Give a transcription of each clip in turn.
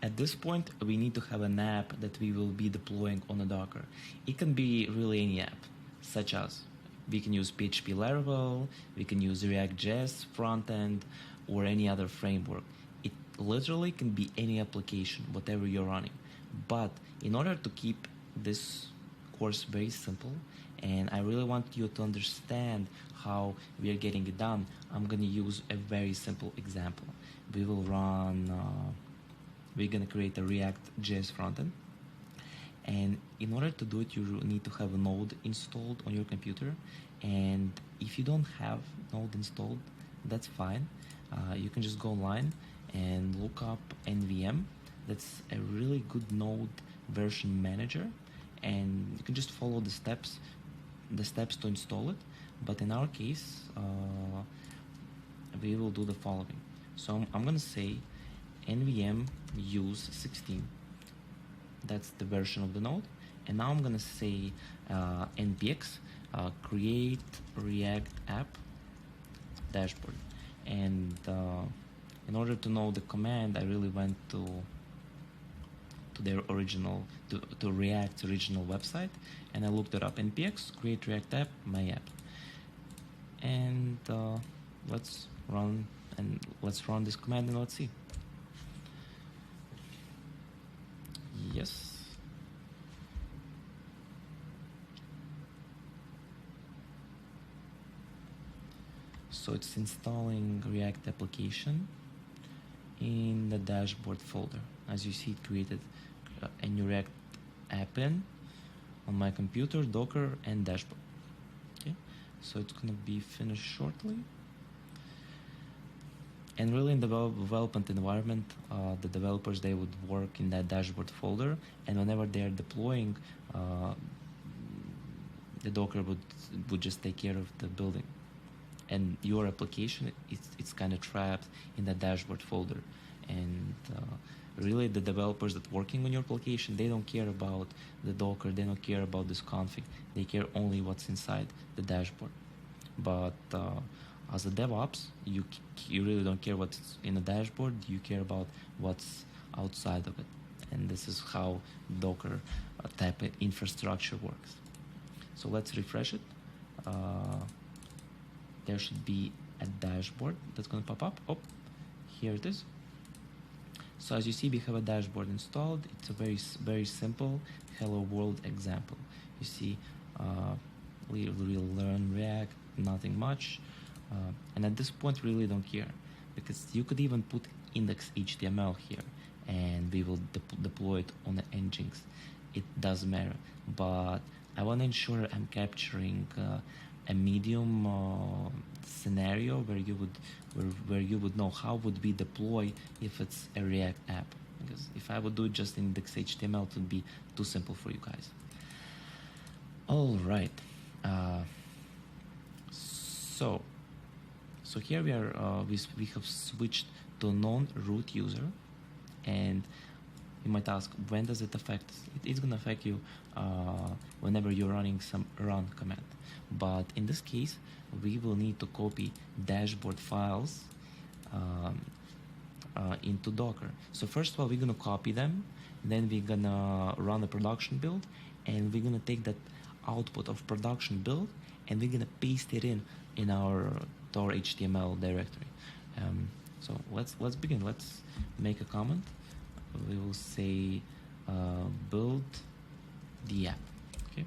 At this point, we need to have an app that we will be deploying on a Docker. It can be really any app, such as we can use PHP Laravel, we can use React.js frontend, or any other framework. It literally can be any application, whatever you're running. But in order to keep this course very simple, and I really want you to understand how we are getting it done, I'm going to use a very simple example. We will run, we're going to create a React.js frontend. And in order to do it, you need to have a Node installed on your computer. And if you don't have Node installed, that's fine. You can just go online and look up NVM. That's a really good Node version manager. And you can just follow the steps to install it. But in our case, we will do the following. So I'm going to say NVM use 16. That's the version of the node. And now I'm going to say npx create react app dashboard. And in order to know the command, I really went to their original, to React's original website, and I looked it up. npx create react app my app. And let's run this command and let's see. Yes. So it's installing React application in the dashboard folder. As you see, it created a new React app on my computer, Docker, and dashboard. Okay, so it's gonna be finished shortly. And really in the development environment, the developers, they would work in that dashboard folder, and whenever they are deploying, the Docker would just take care of the building. And your application, it's kind of trapped in the dashboard folder. And really the developers that working on your application, they don't care about the Docker, they don't care about this config, they care only what's inside the dashboard. But as a DevOps, you really don't care what's in the dashboard, you care about what's outside of it. And this is how Docker type of infrastructure works. So let's refresh it. There should be a dashboard that's going to pop up. Oh, here it is. So as you see, we have a dashboard installed. It's a very simple hello world example. You see, we'll learn React, nothing much. And at this point, really don't care, because you could even put index.html here, and we will deploy it on the NGINX. It doesn't matter, but I want to ensure I'm capturing a medium scenario where you would know how would we deploy if it's a React app. Because if I would do it just in index.html, it would be too simple for you guys. All right. So here we are. We have switched to non-root user, and you might ask, when does it affect us? It's going to affect you whenever you're running some run command. But in this case, we will need to copy dashboard files into Docker. So first of all, we're going to copy them, then we're going to run a production build, and we're going to take that output of production build, and we're going to paste it in our HTML directory. So let's begin. Let's make a comment. We will say build the app, okay?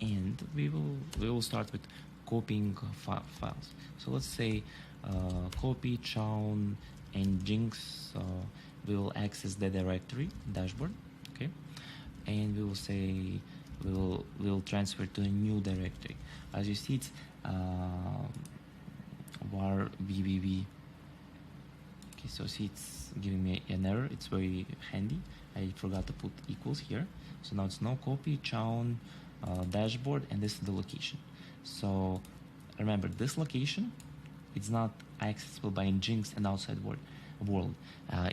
And we will start with copying files. So let's say copy chown and NGINX. We will access the directory dashboard, okay? And we will say we'll transfer to a new directory. As you see, it's var vvv. Okay, so see, it's giving me an error. It's very handy. I forgot to put equals here. So now it's no copy chown dashboard, and this is the location. So remember, this location, it's not accessible by NGINX and outside world.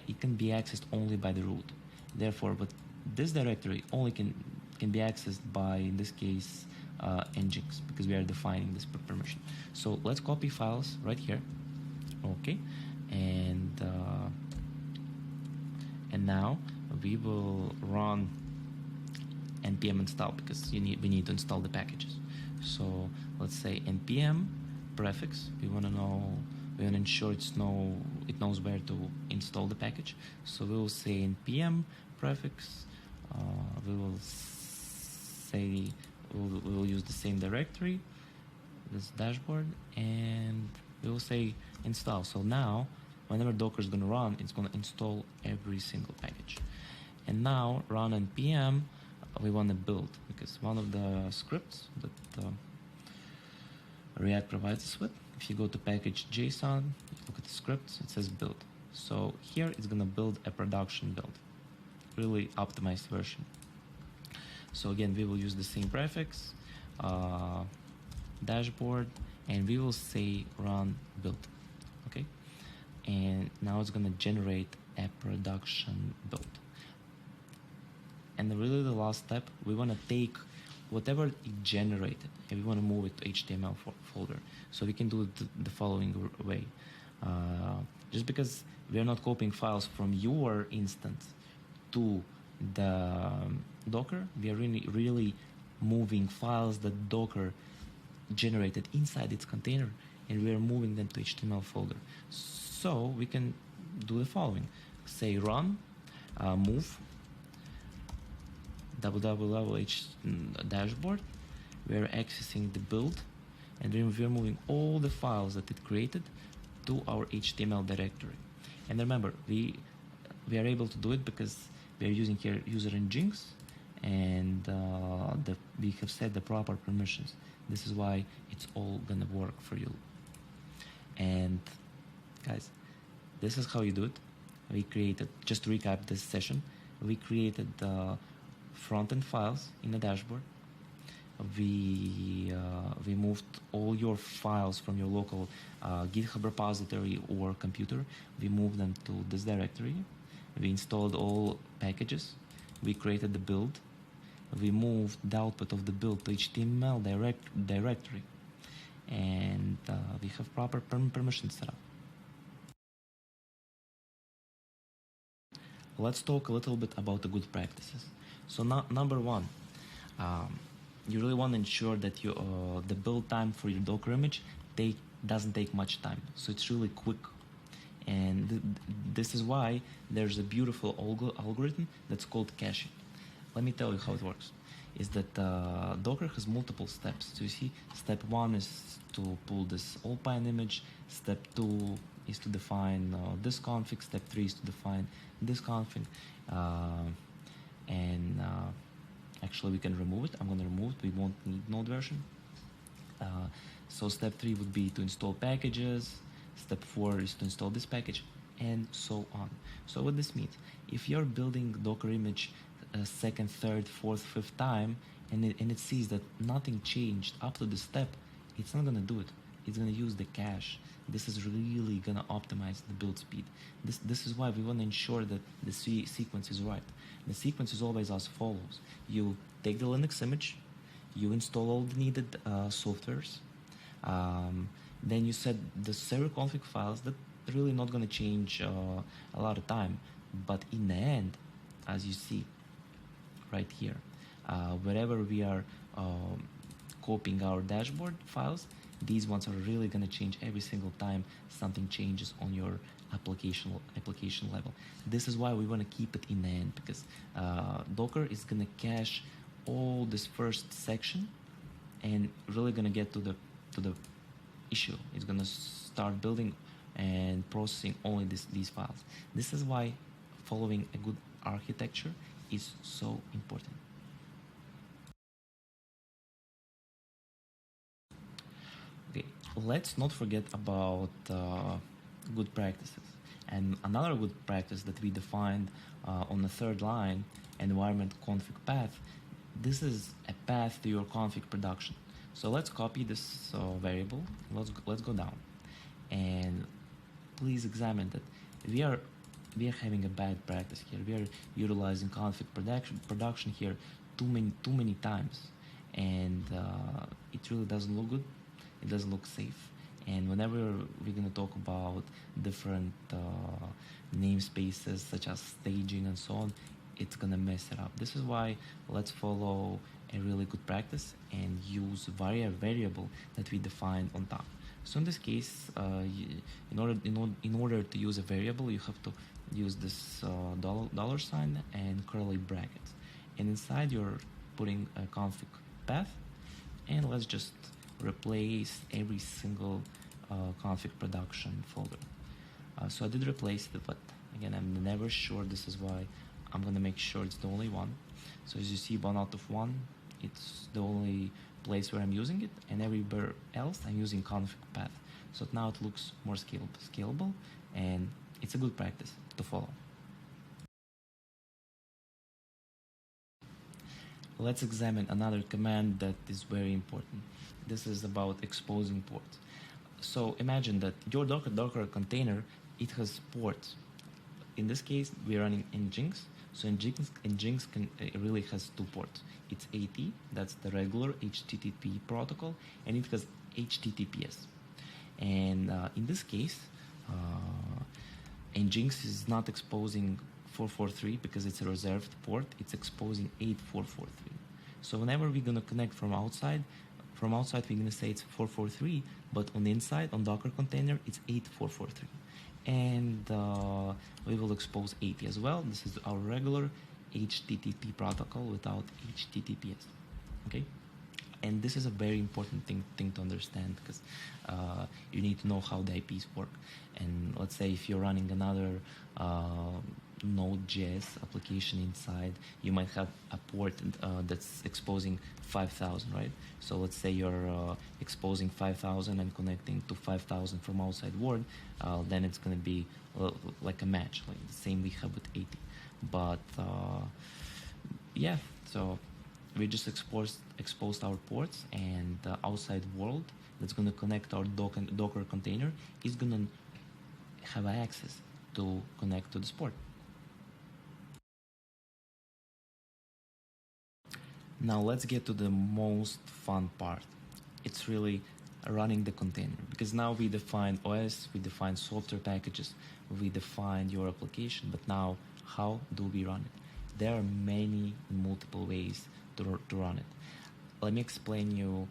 It can be accessed only by the root. Therefore, but this directory only can can be accessed by, in this case, NGINX, because we are defining this permission. So let's copy files right here. Okay, and now we will run npm install, because we need to install the packages. So let's say npm prefix. We want to ensure it knows where to install the package. So we will say npm prefix. We will say we will use the same directory, this dashboard, and we will say install. So now, whenever Docker is going to run, it's going to install every single package. And now run npm. We want to build, because one of the scripts that React provides us with, if you go to package JSON, you look at the scripts, it says build. So here it's going to build a production build, really optimized version. So again, we will use the same prefix, dashboard, and we will say run build. Okay, and now it's going to generate a production build. And really the last step, we want to take whatever it generated and we want to move it to HTML folder. So we can do it the following way. Just because we are not copying files from your instance to the Docker, we are really moving files that Docker generated inside its container, and we are moving them to HTML folder. So we can do the following. Say run, move, dashboard. We are accessing the build, and then we are moving all the files that it created to our HTML directory. And remember, we are able to do it because we are using here user NGINX, and we have set the proper permissions. This is why it's all gonna work for you. And guys, this is how you do it. We created, just to recap this session, we created front-end files in the dashboard. We moved all your files from your local GitHub repository or computer. We moved them to this directory. We installed all packages. We created the build. We moved the output of the build to HTML directory. And we have proper permissions set up. Let's talk a little bit about the good practices. So number one, you really want to ensure that the build time for your Docker image doesn't take much time. So it's really quick. And this is why there's a beautiful algorithm that's called caching. Let me tell you how it works. Is that Docker has multiple steps. So you see, step one is to pull this Alpine image. Step two is to define this config. Step three is to define this config. Actually, we can remove it. I'm going to remove it. We won't need node version. So step 3 would be to install packages. Step 4 is to install this package, and so on. So what this means, if you're building Docker image second, third, fourth, fifth time, and it sees that nothing changed up to this step, it's not going to do it. It's going to use the cache. This is really going to optimize the build speed. This is why we want to ensure that the sequence is right. The sequence is always as follows. You take the Linux image, you install all the needed softwares, then you set the server config files that are really not going to change a lot of time. But in the end, as you see right here, wherever we are copying our dashboard files, these ones are really going to change every single time something changes on your application level. This is why we want to keep it in the end, because Docker is going to cache all this first section and really going to get to the issue. It's going to start building and processing only these files. This is why following a good architecture is so important. Okay, let's not forget about good practices. And another good practice that we defined on the third line, environment config path, this is a path to your config production. So let's copy this variable. Let's go down, and please examine that we are having a bad practice here. We are utilizing config production here too many times, and it really doesn't look good. It doesn't look safe. And whenever we're gonna talk about different namespaces such as staging and so on, it's gonna mess it up. This is why let's follow a really good practice and use variable that we define on top. So in this case, in order to use a variable, you have to use this dollar sign and curly brackets, and inside you're putting a config path, and let's just replace every single config production folder. So I did replace it, but again, I'm never sure. This is why I'm gonna make sure it's the only one. So as you see, 1 out of 1, it's the only place where I'm using it, and everywhere else I'm using config path. So now it looks more scalable, and it's a good practice to follow. Let's examine another command that is very important. This is about exposing ports. So imagine that your Docker container, it has ports. In this case, we're running NGINX. So NGINX really has 2 ports. It's AT, that's the regular HTTP protocol, and it has HTTPS. And in this case, NGINX is not exposing 443 because it's a reserved port. It's exposing 8443. So whenever we're gonna connect from outside we're gonna say it's 443, but on the inside, on Docker container, it's 8443. And we will expose 80 as well. This is our regular HTTP protocol without HTTPS. Okay? And this is a very important thing to understand, because you need to know how the IPs work. And let's say if you're running another Node.js application inside, you might have a port that's exposing 5,000, right? So let's say you're exposing 5,000 and connecting to 5,000 from outside world, then it's going to be like a match, like the same we have with 80. But yeah, so we just exposed our ports, and the outside world that's going to connect our Docker container is going to have access to connect to this port. Now let's get to the most fun part. It's really running the container, because now we define OS, we define software packages, we define your application, but now how do we run it? There are multiple ways to run it. Let me explain you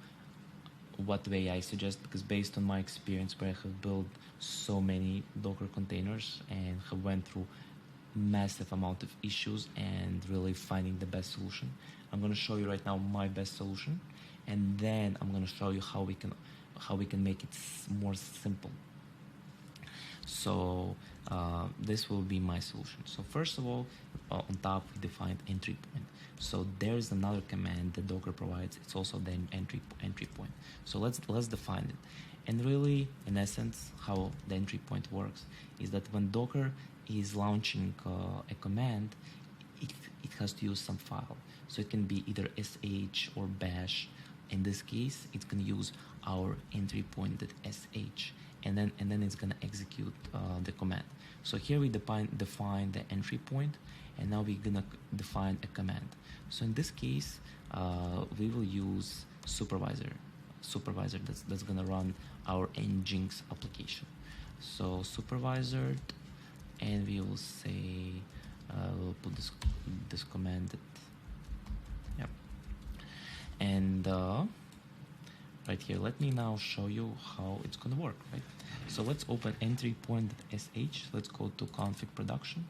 what way I suggest, because based on my experience where I have built so many Docker containers and have went through massive amount of issues and really finding the best solution, I'm going to show you right now my best solution, and then I'm going to show you how we can make it more simple. So this will be my solution. So first of all, on top we defined entry point. So there's another command that Docker provides. It's also the entry point. So let's define it. And really, in essence, how the entry point works is that when Docker is launching a command, it has to use some file. So it can be either sh or bash. In this case, it's going to use our entry point.sh, and then it's going to execute the command. So here we define the entry point, and now we're going to define a command. So in this case, we will use supervisor that's going to run our NGINX application. So supervisor, and we will say we'll put this command that, yep. And right here, let me now show you how it's going to work, right? So let's open entry point.sh. Let's go to config production.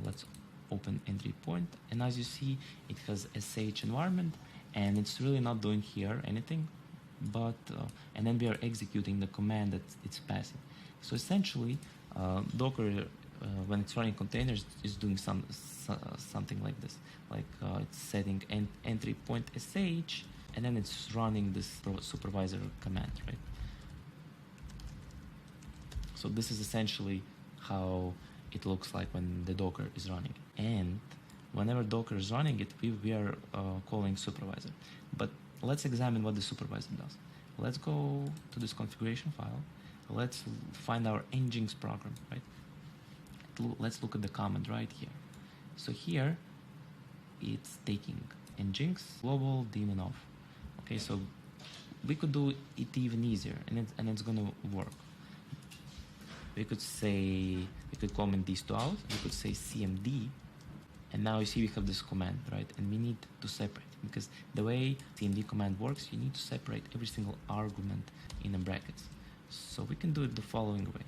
Let's open entry point, and as you see, it has sh environment, and it's really not doing here anything, but and then we are executing the command that it's passing. So essentially, Docker, when it's running containers, is doing something like this, like it's setting entry point sh, and then it's running this supervisor command, right? So this is essentially how it looks like when the Docker is running. And whenever Docker is running it, we are calling supervisor. But let's examine what the supervisor does. Let's go to this configuration file. Let's find our NGINX program, right? Let's look at the command right here. So here, it's taking NGINX global daemon off. Okay, so we could do it even easier, and it's gonna work. We could comment these two out. We could say cmd, and now you see we have this command, right? And we need to separate, because the way cmd command works, you need to separate every single argument in the brackets. So we can do it the following way.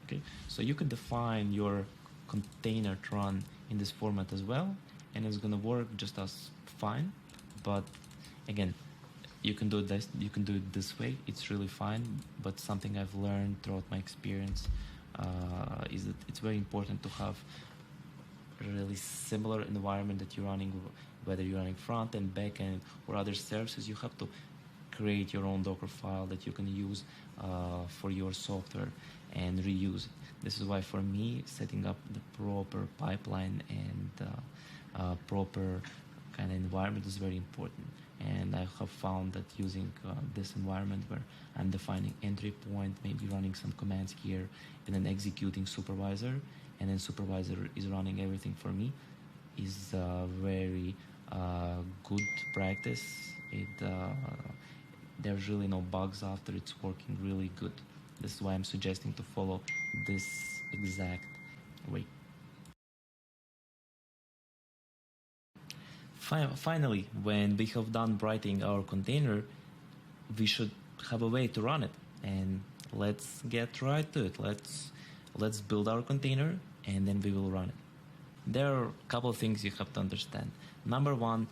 Okay, so you can define your container to run in this format as well, and it's gonna work just as fine. But again, you can do this. You can do it this way. It's really fine. But something I've learned throughout my experience is that it's very important to have a really similar environment that you're running, whether you're running front end, back end, or other services. You have to create your own Docker file that you can use for your software and reuse it. This is why for me, setting up the proper pipeline and proper kind of environment is very important. And I have found that using this environment where I'm defining entry point, maybe running some commands here, and then executing supervisor, and then supervisor is running everything for me, is very good practice. There's really no bugs after. It's working really good. This is why I'm suggesting to follow this exact way. Finally, when we have done writing our container, we should have a way to run it. And let's get right to it. Let's build our container, and then we will run it. There are a couple of things you have to understand. Number one,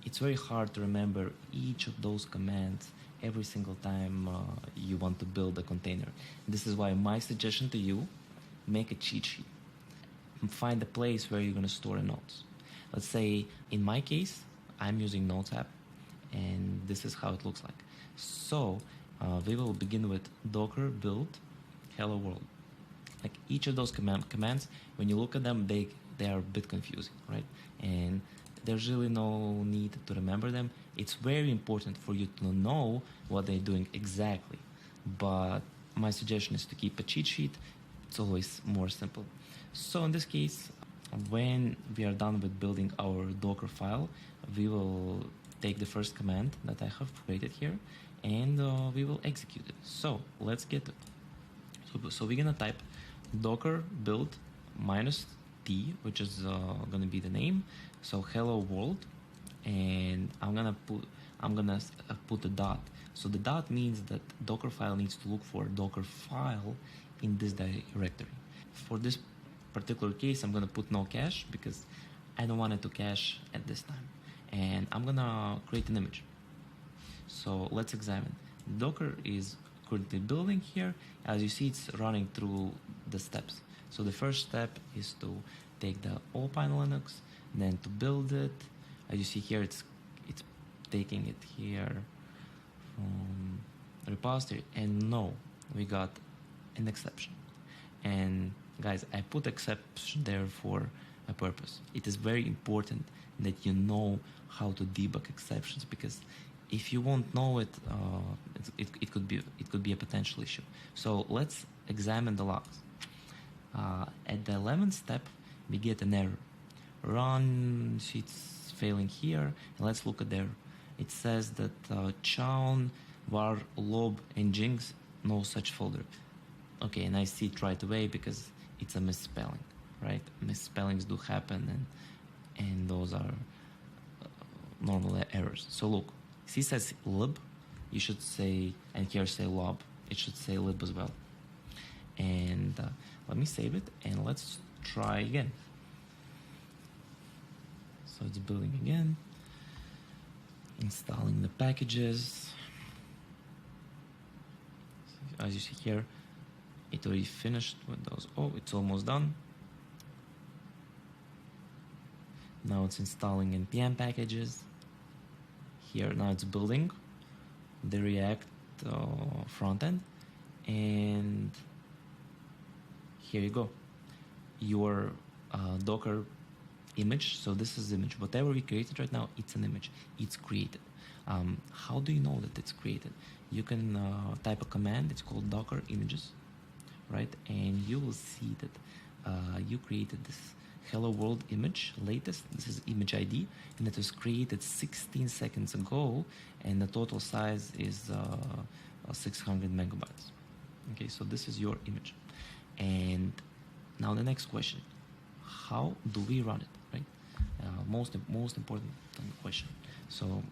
it's very hard to remember each of those commands every single time you want to build a container. This is why my suggestion to you, make a cheat sheet. Find a place where you're going to store the notes. Let's say, in my case, I'm using Notes app, and this is how it looks like. So we will begin with docker build hello world. Like each of those commands, when you look at them, they are a bit confusing, right? And there's really no need to remember them. It's very important for you to know what they're doing exactly. But my suggestion is to keep a cheat sheet. It's always more simple. So in this case, when we are done with building our Docker file, we will take the first command that I have created here, and we will execute it. So let's get it. So we're gonna type docker build -t, which is gonna be the name. So hello world, and I'm gonna put a dot. So the dot means that Docker file needs to look for Docker file in this directory. For this particular case, I'm gonna put no cache because I don't want it to cache at this time. And I'm gonna create an image. So let's examine. Docker is currently building here. As you see, it's running through the steps. So the first step is to take the Alpine Linux, then to build it. As you see here, it's taking it here from repository, and no, we got an exception. And guys, I put exception there for a purpose. It is very important that you know how to debug exceptions, because if you won't know it, it could be a potential issue. So let's examine the logs. At the 11th step, we get an error. Run, it's failing here. And let's look at the error. It says that chown var lob NGINX, no such folder. Okay, and I see it right away because it's a misspelling, right? Misspellings do happen, and those are normal errors. So look, C says lib, you should say, and here say lob, it should say lib as well. And let me save it, and let's try again. So it's building again, installing the packages. As you see here, it already finished with those. Oh, it's almost done. Now it's installing npm packages. Here now it's building the React front end, and here you go, your Docker image. So this is the image. Whatever we created right now, it's an image. It's created. How do you know that it's created? You can type a command. It's called docker images. right? And you will see that you created this hello world image latest. This is image ID, and it was created 16 seconds ago, and the total size is 600 megabytes. Okay, so this is your image. And now the next question, how do we run it, right? Most important question. So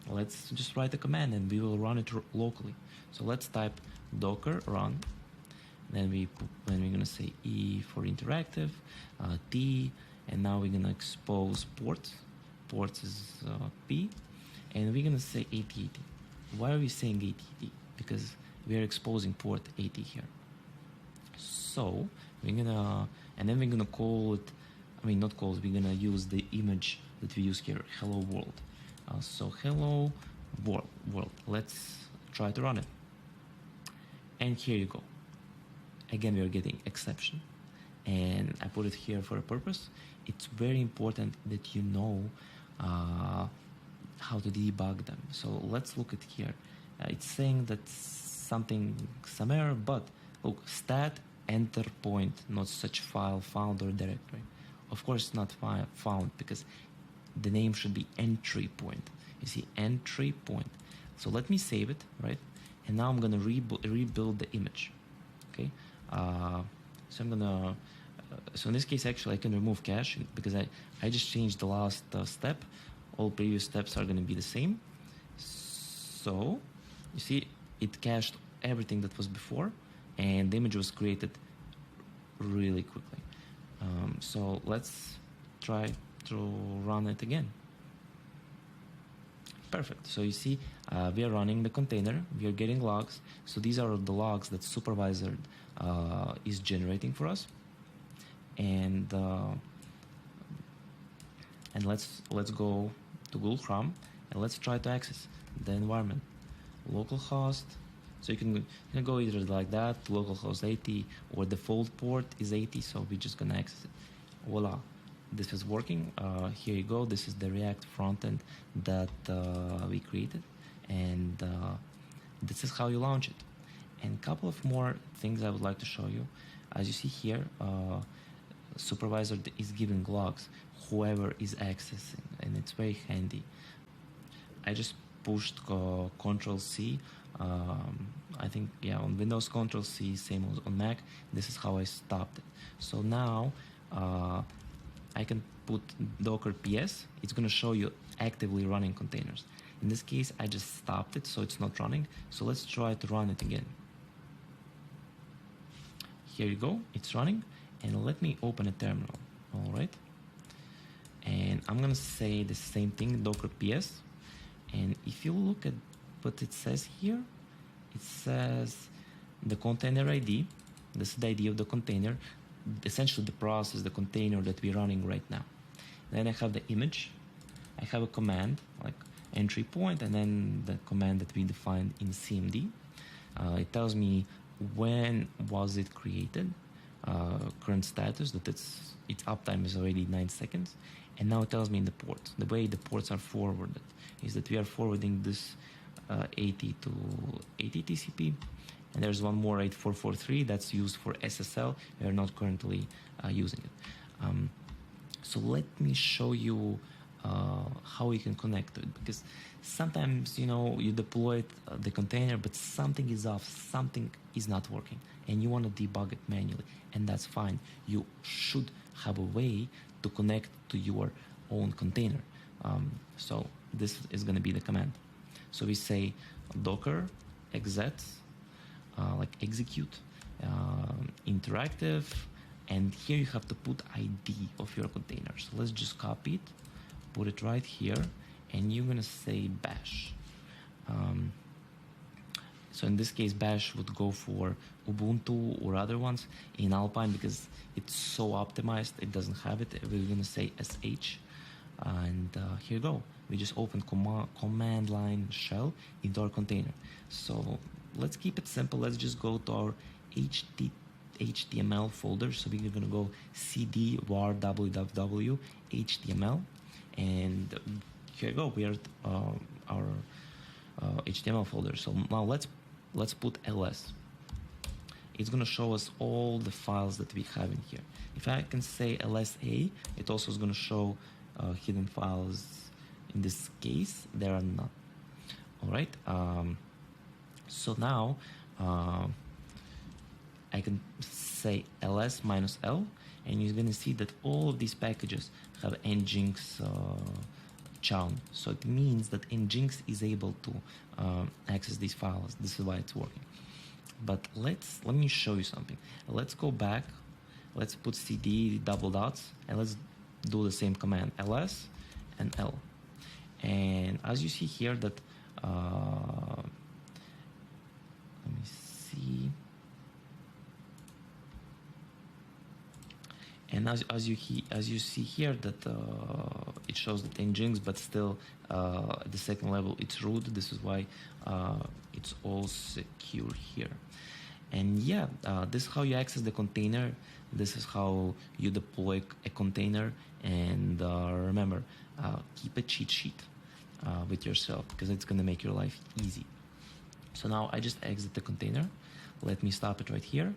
let's just write a command and we will run it locally. So let's type docker run. Then we're gonna say E for interactive, T, and now we're gonna expose ports. Ports is P, and we're gonna say 8080. Why are we saying 8080? Because we are exposing port 80 here. So we're gonna, and then we're gonna call it, I mean not call it, we're gonna use the image that we use here, hello world. So hello world. Let's try to run it. And here you go. Again, we are getting exception, and I put it here for a purpose. It's very important that you know how to debug them. So let's look at here. It's saying that some error, but look, stat enter point, not such file found or directory. Of course, it's not found because the name should be entry point. You see, entry point. So let me save it, right? And now I'm gonna rebuild the image. Okay. So I'm gonna, so in this case, actually, I can remove cache because I just changed the last step. All previous steps are gonna be the same. So you see, it cached everything that was before, and the image was created really quickly. So let's try to run it again. Perfect. So you see, we are running the container. We are getting logs. So these are the logs that Supervisor is generating for us. And let's go to Google Chrome and let's try to access the environment. Localhost. So you can go either like that, localhost 80, or default port is 80. So we're just gonna access it. Voila. This is working. Here you go. This is the React frontend that we created, and this is how you launch it. And a couple of more things I would like to show you. As you see here, Supervisor is giving logs whoever is accessing, and it's very handy. I just pushed Control C. I think, yeah, on Windows Control C, same as on Mac. This is how I stopped it. So now I can put Docker PS. It's going to show you actively running containers. In this case, I just stopped it, so it's not running. So let's try to run it again. Here you go. It's running. And let me open a terminal. All right. And I'm going to say the same thing, Docker PS. And if you look at what it says here, it says the container ID. This is the ID of the container. Essentially the process, the container that we're running right now. Then I have the image. I have a command like entry point, and then the command that we defined in CMD. It tells me when was it created, current status, that its uptime is already 9 seconds, and now it tells me in the port. The way the ports are forwarded is that we are forwarding this 80 to 80 TCP. And there's one more 8443 that's used for SSL. We are not currently using it. So let me show you how you can connect to it, because sometimes, you know, you deploy the container, but something is off, something is not working, and you want to debug it manually, and that's fine. You should have a way to connect to your own container. So this is going to be the command. So we say docker exec, like execute, interactive, and here you have to put ID of your container. So let's just copy it, put it right here, and you're gonna say bash. So in this case, bash would go for Ubuntu or other ones. In Alpine, because it's so optimized, it doesn't have it. We're gonna say sh, and here you go. We just open command line shell into our container. So let's keep it simple. Let's just go to our HTML folder. So we're gonna go cd var www HTML, and here you go. We are our HTML folder. So now let's put ls. it's going to show us all the files that we have in here. If I can say LSA, it also is going to show hidden files. In this case, there are none. All right. So now I can say ls minus l, and you're going to see that all of these packages have NGINX chown. So it means that NGINX is able to access these files. This is why it's working. But let me show you something. Let's go back. Let's put cd double dots, and let's do the same command, ls and l. And as you see here that let me see. And as you see here that it shows that NGINX, but still at the second level it's root. This is why it's all secure here. And yeah, this is how you access the container. This is how you deploy a container. And remember, keep a cheat sheet with yourself, because it's going to make your life easy. So now I just exit the container. Let me stop it right here.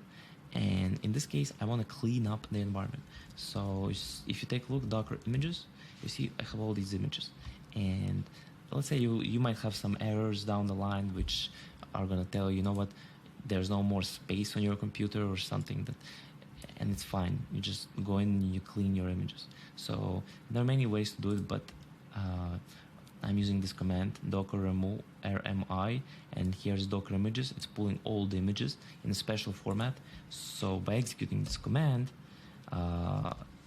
And in this case, I want to clean up the environment. So if you take a look, Docker images, you see I have all these images. And let's say you might have some errors down the line, which are going to tell you know what, there's no more space on your computer or something, and it's fine. You just go in and you clean your images. So there are many ways to do it, but I'm using this command, docker remove rmi, and here's Docker images. It's pulling all the images in a special format. So by executing this command,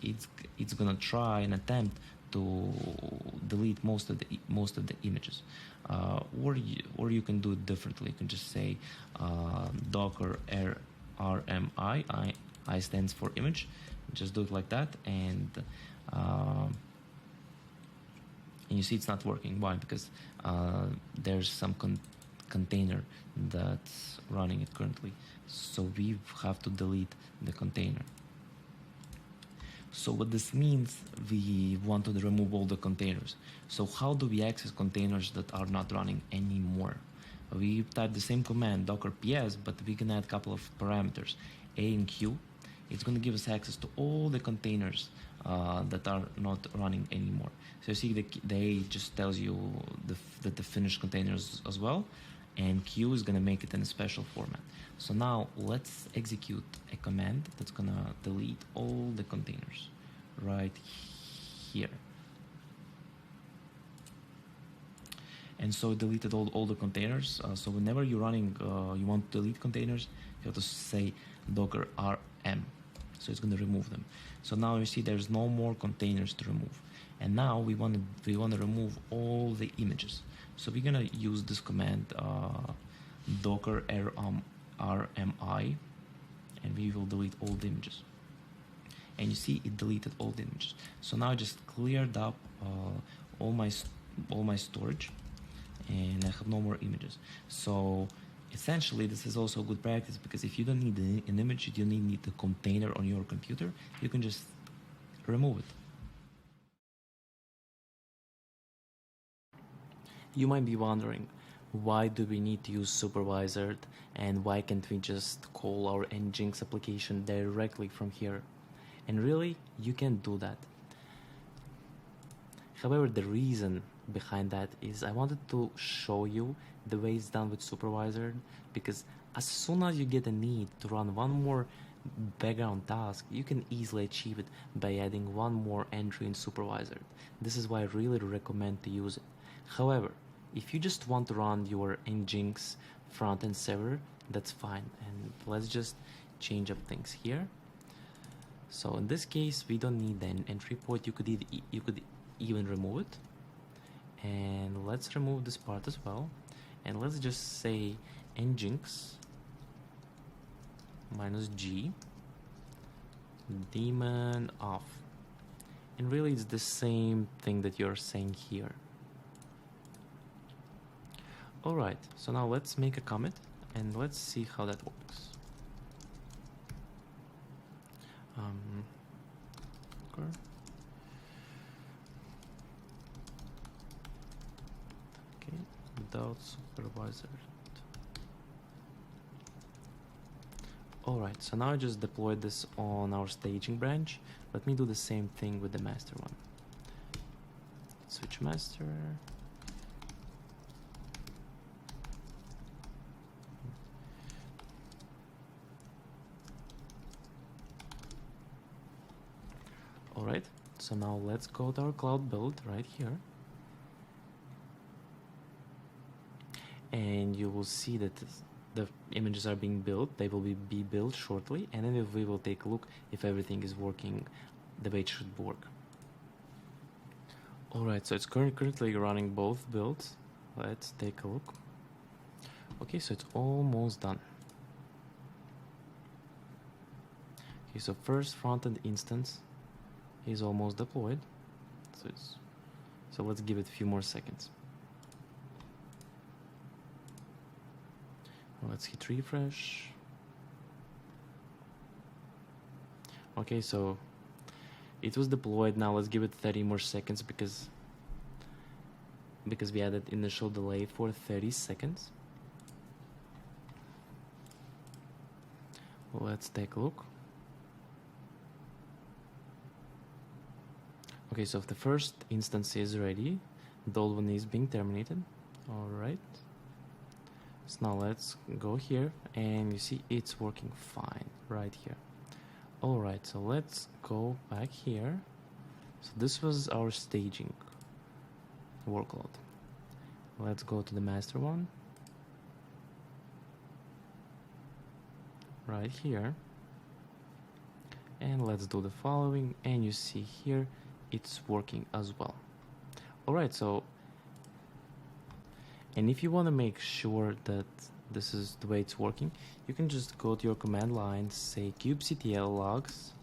it's gonna try and attempt to delete most of the images, or you can do it differently. You can just say docker rmi, I stands for image. Just do it like that, and you see it's not working. Why? Because there's some container that's running it currently. So we have to delete the container. So what this means, we want to remove all the containers. So how do we access containers that are not running anymore? We type the same command, docker ps, but we can add a couple of parameters, a and q. It's going to give us access to all the containers that are not running anymore. So you see the A just tells you that the finished containers as well, and Q is going to make it in a special format. So now let's execute a command that's going to delete all the containers right here. And so it deleted all the containers. So whenever you're running, you want to delete containers, you have to say docker rm. So it's going to remove them. So now you see there's no more containers to remove. And now we want to remove all the images. So we're going to use this command, docker rmi, and we will delete all the images. And you see it deleted all the images. So now I just cleared up all my storage, and I have no more images. So essentially, this is also a good practice, because if you don't need an image, you don't need the container on your computer, you can just remove it. You might be wondering, why do we need to use Supervisor, and why can't we just call our NGINX application directly from here? And really, you can do that. However, the reason behind that is I wanted to show you the way it's done with Supervisor, because as soon as you get a need to run one more background task, you can easily achieve it by adding one more entry in Supervisor. This is why I really recommend to use it. However, if you just want to run your NGINX front-end server, that's fine. And let's just change up things here. So in this case, we don't need an entry point. You could even remove it. And let's remove this part as well. And let's just say NGINX -g daemon off. And really it's the same thing that you're saying here. Alright, so now let's make a commit and let's see how that works. Okay, without supervisor. Alright, so now I just deployed this on our staging branch. Let me do the same thing with the master one. Switch master. Alright, so now let's go to our cloud build right here. And you will see that the images are being built. They will be built shortly, and then we will take a look if everything is working the way it should work. Alright, so it's currently running both builds. Let's take a look. Okay, so it's almost done. Okay, so first front-end instance is almost deployed. So let's give it a few more seconds. Let's hit refresh. Okay, so it was deployed. Now let's give it 30 more seconds because we added initial delay for 30 seconds. Let's take a look. Okay, so if the first instance is ready, the old one is being terminated. All right. So now let's go here, and you see it's working fine right here. All right, so let's go back here. So this was our staging workload. Let's go to the master one right here, and let's do the following, and you see here it's working as well. All right, so and if you want to make sure that this is the way it's working, you can just go to your command line, say kubectl logs.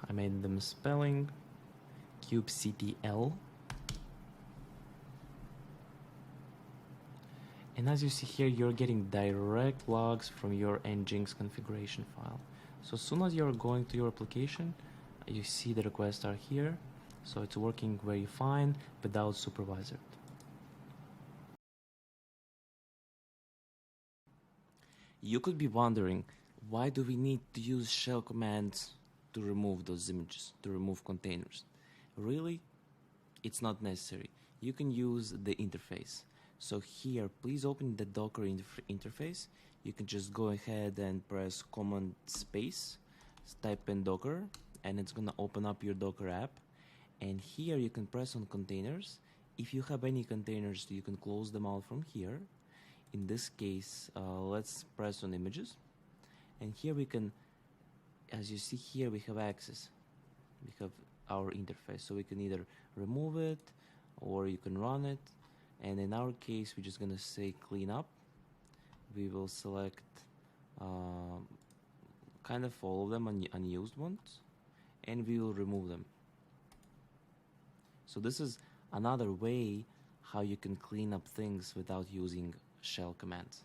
I made the misspelling. kubectl. And as you see here, you're getting direct logs from your NGINX configuration file. So as soon as you're going to your application, you see the requests are here. So it's working very fine without supervisor. You could be wondering, why do we need to use shell commands to remove those images, to remove containers? Really, it's not necessary. You can use the interface. So here, please open the Docker interface. You can just go ahead and press Command space, type in Docker, and it's gonna open up your Docker app. And here you can press on containers. If you have any containers, you can close them out from here. In this case, let's press on images. And here we can, as you see here, we have access. We have our interface. So we can either remove it or you can run it. And in our case, we're just gonna say clean up. We will select kind of all of them, unused ones, and we will remove them. So this is another way how you can clean up things without using shell commands.